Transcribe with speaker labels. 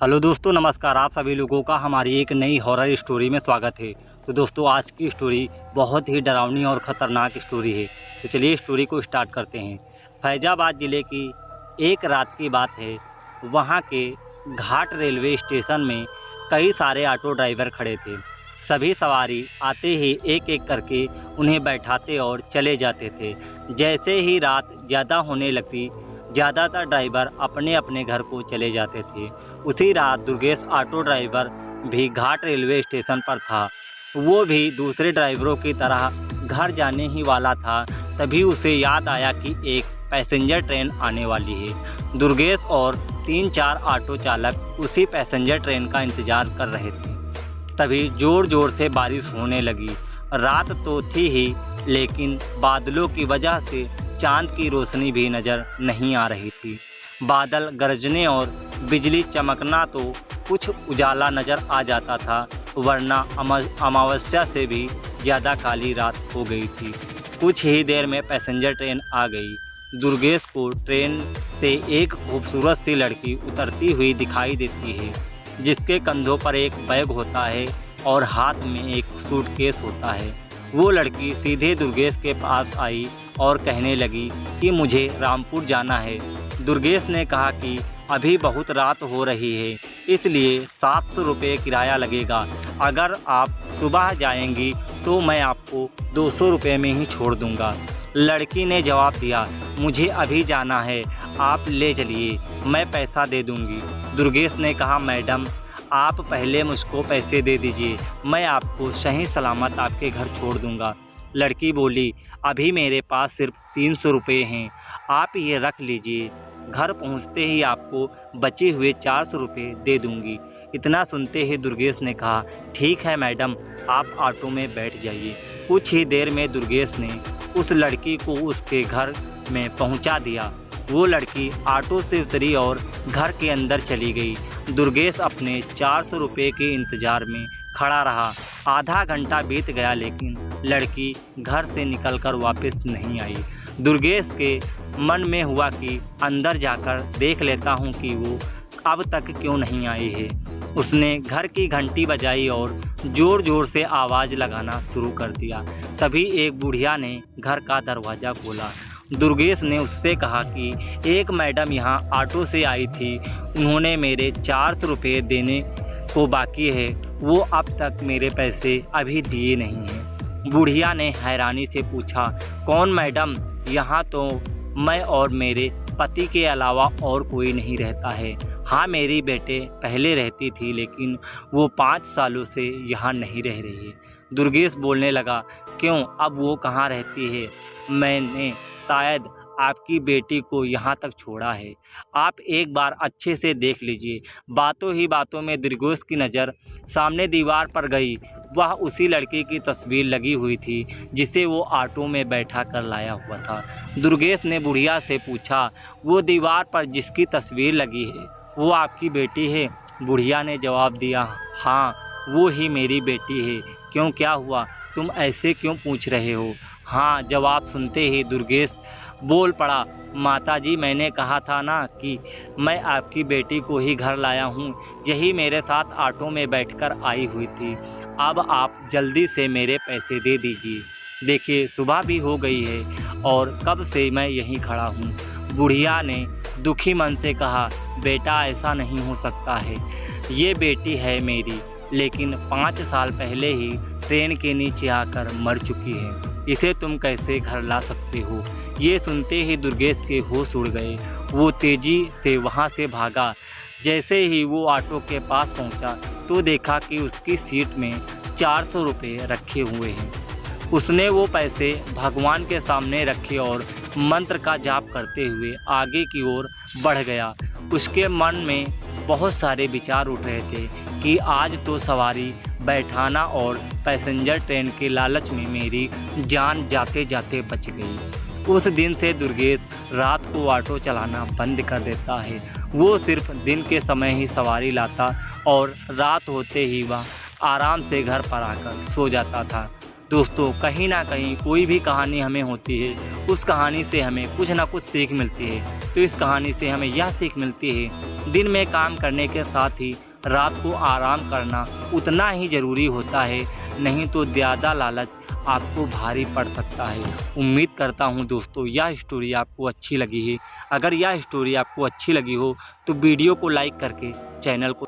Speaker 1: Hello दोस्तों, नमस्कार। आप सभी लोगों का हमारी एक नई हॉरर स्टोरी में स्वागत है। तो दोस्तों, आज की स्टोरी बहुत ही डरावनी और ख़तरनाक स्टोरी है। तो चलिए स्टोरी को स्टार्ट करते हैं। फैज़ाबाद ज़िले की एक रात की बात है। वहाँ के घाट रेलवे स्टेशन में कई सारे ऑटो ड्राइवर खड़े थे। सभी सवारी आते ही एक एक करके उन्हें बैठाते और चले जाते थे। जैसे ही रात ज़्यादा होने लगती, ज़्यादातर ड्राइवर अपने अपने घर को चले जाते थे। उसी रात दुर्गेश ऑटो ड्राइवर भी घाट रेलवे स्टेशन पर था। वो भी दूसरे ड्राइवरों की तरह घर जाने ही वाला था। तभी उसे याद आया कि एक पैसेंजर ट्रेन आने वाली है। दुर्गेश और 3-4 ऑटो चालक उसी पैसेंजर ट्रेन का इंतज़ार कर रहे थे। तभी ज़ोर ज़ोर से बारिश होने लगी। रात तो थी ही, लेकिन बादलों की वजह से चाँद की रोशनी भी नज़र नहीं आ रही थी। बादल गरजने और बिजली चमकना तो कुछ उजाला नज़र आ जाता था, वरना अमावस्या से भी ज़्यादा काली रात हो गई थी। कुछ ही देर में पैसेंजर ट्रेन आ गई। दुर्गेश को ट्रेन से एक खूबसूरत सी लड़की उतरती हुई दिखाई देती है, जिसके कंधों पर एक बैग होता है और हाथ में एक सूटकेस होता है। वो लड़की सीधे दुर्गेश के पास आई और कहने लगी कि मुझे रामपुर जाना है। दुर्गेश ने कहा कि अभी बहुत रात हो रही है, इसलिए 700 रुपये किराया लगेगा। अगर आप सुबह जाएंगी तो मैं आपको 200 रुपये में ही छोड़ दूंगा। लड़की ने जवाब दिया, मुझे अभी जाना है, आप ले चलिए, मैं पैसा दे दूंगी। दुर्गेश ने कहा, मैडम आप पहले मुझको पैसे दे दीजिए, मैं आपको सही सलामत आपके घर छोड़ दूंगा। लड़की बोली, अभी मेरे पास सिर्फ 300 रुपये हैं, आप ये रख लीजिए, घर पहुंचते ही आपको बचे हुए 400 रुपये दे दूंगी। इतना सुनते ही दुर्गेश ने कहा, ठीक है मैडम, आप ऑटो में बैठ जाइए। कुछ ही देर में दुर्गेश ने उस लड़की को उसके घर में पहुंचा दिया। वो लड़की ऑटो से उतरी और घर के अंदर चली गई। दुर्गेश अपने 400 रुपये के इंतज़ार में खड़ा रहा। आधा घंटा बीत गया, लेकिन लड़की घर से निकलकर वापस नहीं आई। दुर्गेश के मन में हुआ कि अंदर जाकर देख लेता हूँ कि वो अब तक क्यों नहीं आई है। उसने घर की घंटी बजाई और ज़ोर ज़ोर से आवाज़ लगाना शुरू कर दिया। तभी एक बुढ़िया ने घर का दरवाज़ा खोला। दुर्गेश ने उससे कहा कि एक मैडम यहाँ ऑटो से आई थी, उन्होंने मेरे 400 रुपये देने को बाकी है, वो अब तक मेरे पैसे अभी दिए नहीं हैं। बुढ़िया ने हैरानी से पूछा, कौन मैडम? यहाँ तो मैं और मेरे पति के अलावा और कोई नहीं रहता है। हाँ, मेरी बेटे पहले रहती थी, लेकिन वो 5 सालों से यहाँ नहीं रह रही है। दुर्गेश बोलने लगा, क्यों, अब वो कहाँ रहती है? मैंने शायद आपकी बेटी को यहाँ तक छोड़ा है, आप एक बार अच्छे से देख लीजिए। बातों ही बातों में दुर्गेश की नज़र सामने दीवार पर गई। वह उसी लड़की की तस्वीर लगी हुई थी जिसे वो ऑटो में बैठा कर लाया हुआ था। दुर्गेश ने बुढ़िया से पूछा, वो दीवार पर जिसकी तस्वीर लगी है वो आपकी बेटी है? बुढ़िया ने जवाब दिया, हाँ, वो ही मेरी बेटी है। क्यों, क्या हुआ? तुम ऐसे क्यों पूछ रहे हो? हाँ, जवाब सुनते ही दुर्गेश बोल पड़ा, माताजी, मैंने कहा था ना कि मैं आपकी बेटी को ही घर लाया हूँ, यही मेरे साथ ऑटो में बैठकर आई हुई थी। अब आप जल्दी से मेरे पैसे दे दीजिए। देखिए, सुबह भी हो गई है और कब से मैं यहीं खड़ा हूँ। बुढ़िया ने दुखी मन से कहा, बेटा ऐसा नहीं हो सकता है, ये बेटी है मेरी, लेकिन 5 साल पहले ही ट्रेन के नीचे आकर मर चुकी है, इसे तुम कैसे घर ला सकते हो? ये सुनते ही दुर्गेश के होश उड़ गए। वो तेज़ी से वहाँ से भागा। जैसे ही वो ऑटो के पास पहुँचा तो देखा कि उसकी सीट में 400 रुपये रखे हुए हैं। उसने वो पैसे भगवान के सामने रखे और मंत्र का जाप करते हुए आगे की ओर बढ़ गया। उसके मन में बहुत सारे विचार उठ रहे थे कि आज तो सवारी बैठाना और पैसेंजर ट्रेन के लालच में मेरी जान जाते जाते बच गई। उस दिन से दुर्गेश रात को ऑटो चलाना बंद कर देता है। वो सिर्फ दिन के समय ही सवारी लाता और रात होते ही वह आराम से घर पर आकर सो जाता था। दोस्तों कहीं ना कहीं कोई भी कहानी हमें होती है, उस कहानी से हमें कुछ ना कुछ सीख मिलती है। तो इस कहानी से हमें यह सीख मिलती है, दिन में काम करने के साथ ही रात को आराम करना उतना ही ज़रूरी होता है, नहीं तो ज़्यादा लालच आपको भारी पड़ सकता है। उम्मीद करता हूँ दोस्तों यह स्टोरी आपको अच्छी लगी है। अगर यह स्टोरी आपको अच्छी लगी हो तो वीडियो को लाइक करके चैनल को